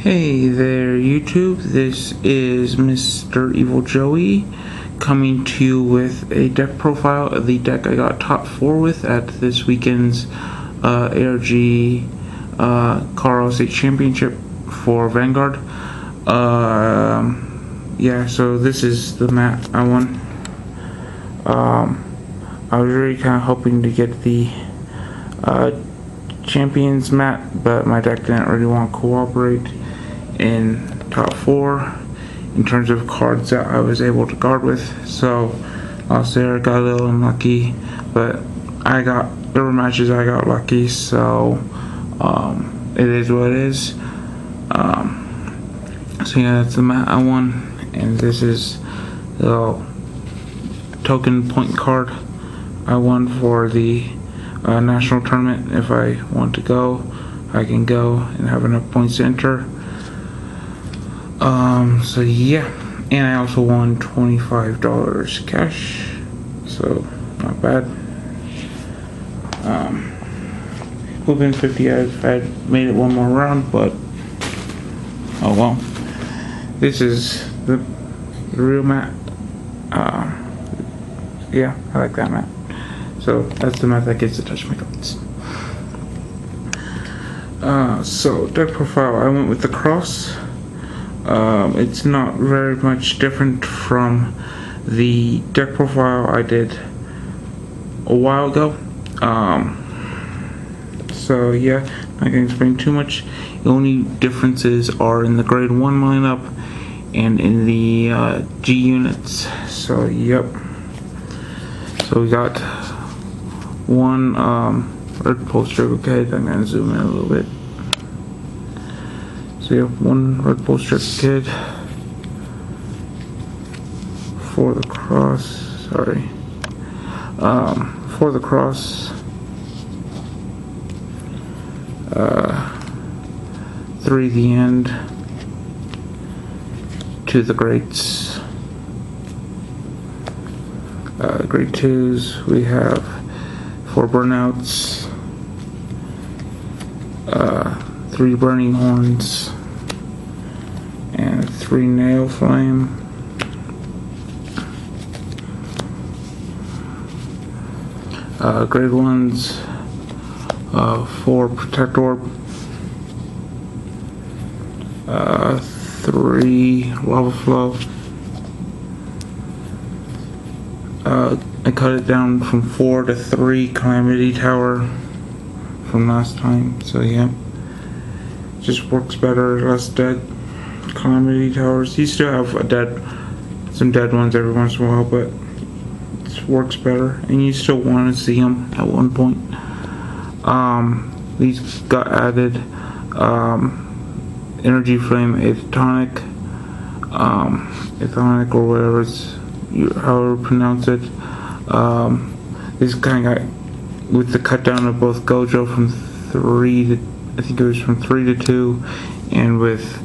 Hey there YouTube, this is Mr. Evil Joey coming to you with a deck profile of the deck I got top 4 with at this weekend's ARG Car State Championship for Vanguard. Yeah, so this is the map I won. I was really kind of hoping to get the Champions map, but my deck didn't really want to cooperate in top 4 in terms of cards that I was able to guard with. So I'll say I got a little unlucky, but there were matches I got lucky, so it is what it is. So yeah, that's the mat I won, and this is the token point card I won for the national tournament. If I want to go, I can go and have enough points to enter. So yeah, and I also won $25 cash, so not bad. Would have been 50 if I had made it one more round, but oh well. This is the real map. Yeah, I like that map. So that's the map that gets to touch my cards. So deck profile, I went with the cross. It's not very much different from the deck profile I did a while ago. So yeah, I can explain too much. The only differences are in the grade 1 lineup and in the G units. So yep. So we got one red poster. Okay, I'm gonna zoom in a little bit. So you have one red poster kid for the cross. Sorry, for the cross. 3 the end, 2 the greats. Grade 2s we have 4 burnouts, 3 burning horns, and 3 nail flame. Grade 1s, 4 protect orb, 3 lava flow. I cut it down from 4 to 3 calamity tower from last time, so yeah, just works better, less dead calamity towers. You still have some dead ones every once in a while, but it works better, and you still want to see them at one point. These got added. Energy flame, athonic, or whatever however pronounce it. This kind of got with the cut down of both Gojo from 3 to, I think it was from 3 to 2, and with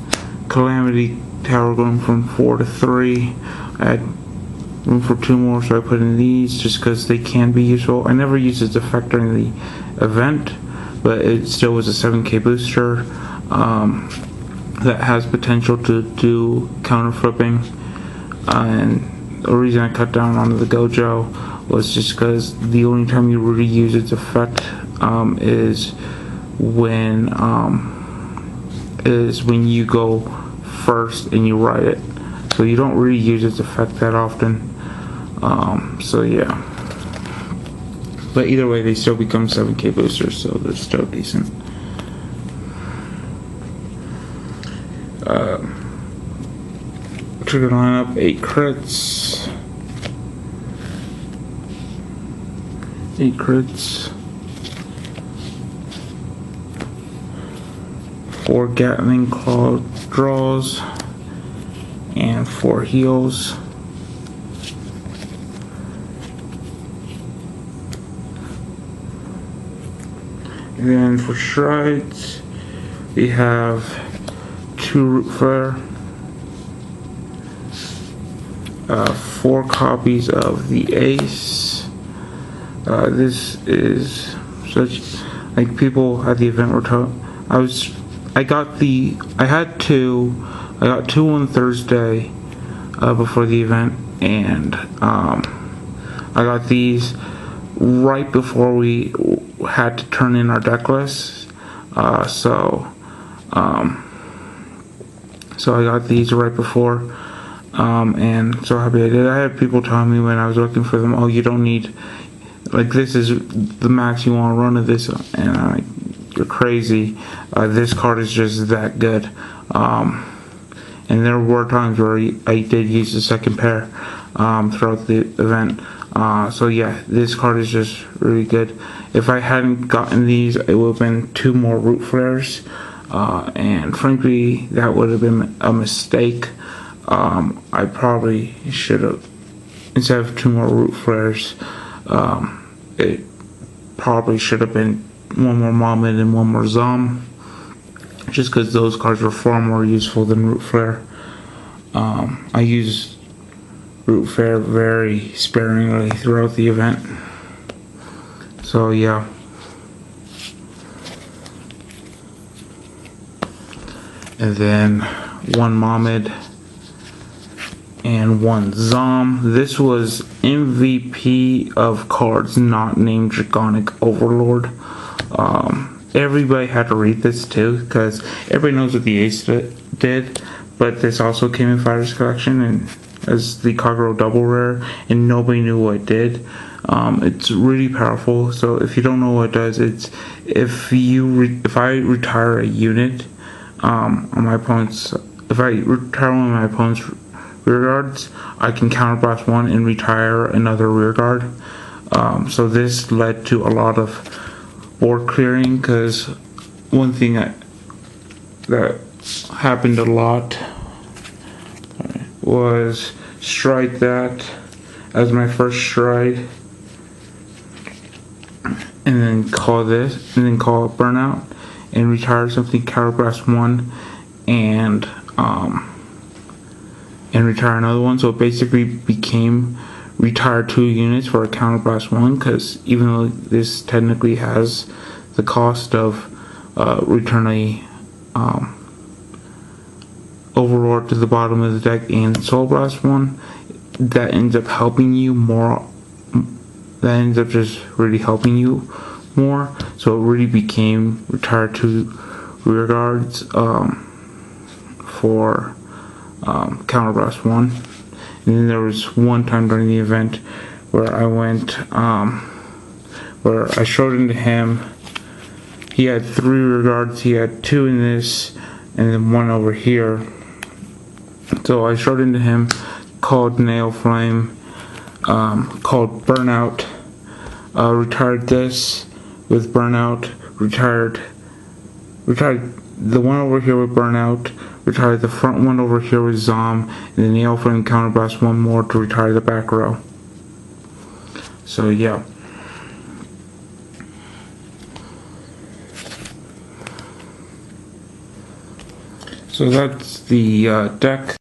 Calamity Tower going from 4 to 3. I had room for 2 more, so I put in these just because they can be useful. I never used its effect during the event, but it still was a 7k booster that has potential to do counter flipping. And the reason I cut down on the Gojo was just because the only time you really use its effect is when you go first and you ride it. So you don't really use its effect that often. So yeah. But either way, they still become 7k boosters, so they're still decent. Trigger lineup, 8 crits. 8 crits. 4 Gatling Claw draws. And 4 heals. And then for strides, we have 2 root flare, 4 copies of the ace. This is such, like, people at the event were I was I got two on Thursday before the event, and I got these right before we had to turn in our deck lists. So I got these right before, and so happy I did. I had people telling me when I was looking for them, oh, you don't need, like, this is the max you want to run of this, and I'm like, you're crazy. This card is just that good. And there were times where I did use the second pair throughout the event. So yeah, this card is just really good. If I hadn't gotten these, it would have been 2 more root flares. And frankly, that would have been a mistake. I probably should have, instead of 2 more root flares, it probably should have been 1 more Mohammed and 1 more Zom, just because those cards were far more useful than root flare. I used root flare very sparingly throughout the event. So yeah. And then 1 Mohammed and 1 Zom. This was MVP of cards not named Draconic Overlord. Everybody had to read this too, because everybody knows what the Ace did, but this also came in Fighter's Collection and as the Kagero double rare, and nobody knew what it did. It's really powerful. So if you don't know what it does, it's if I retire a unit on my opponent's, if I retire one of my opponent's rear guards, I can counterblast 1 and retire another rear guard. So this led to a lot of board clearing, because one thing that happened a lot was stride that as my first stride, and then call this, and then call it burnout, and retire something, counterblast 1, and retire another one. So it basically became retire 2 units for a counterblast 1, because even though this technically has the cost of return a Overlord to the bottom of the deck and Soul Blast 1, that ends up helping you more. That ends up just really helping you more. So it really became retire 2 rear guards for counterblast 1. And then there was one time during the event where I went, where I showed into him. He had 3 rear guards. He had 2 in this, and then 1 over here. So I showed into him, called Nail Flame, called Burnout, retired this with Burnout, retired the one over here with Burnout, retired the front one over here with Zom, and then Nail Flame counterblast 1 more to retire the back row. So yeah. So that's the deck.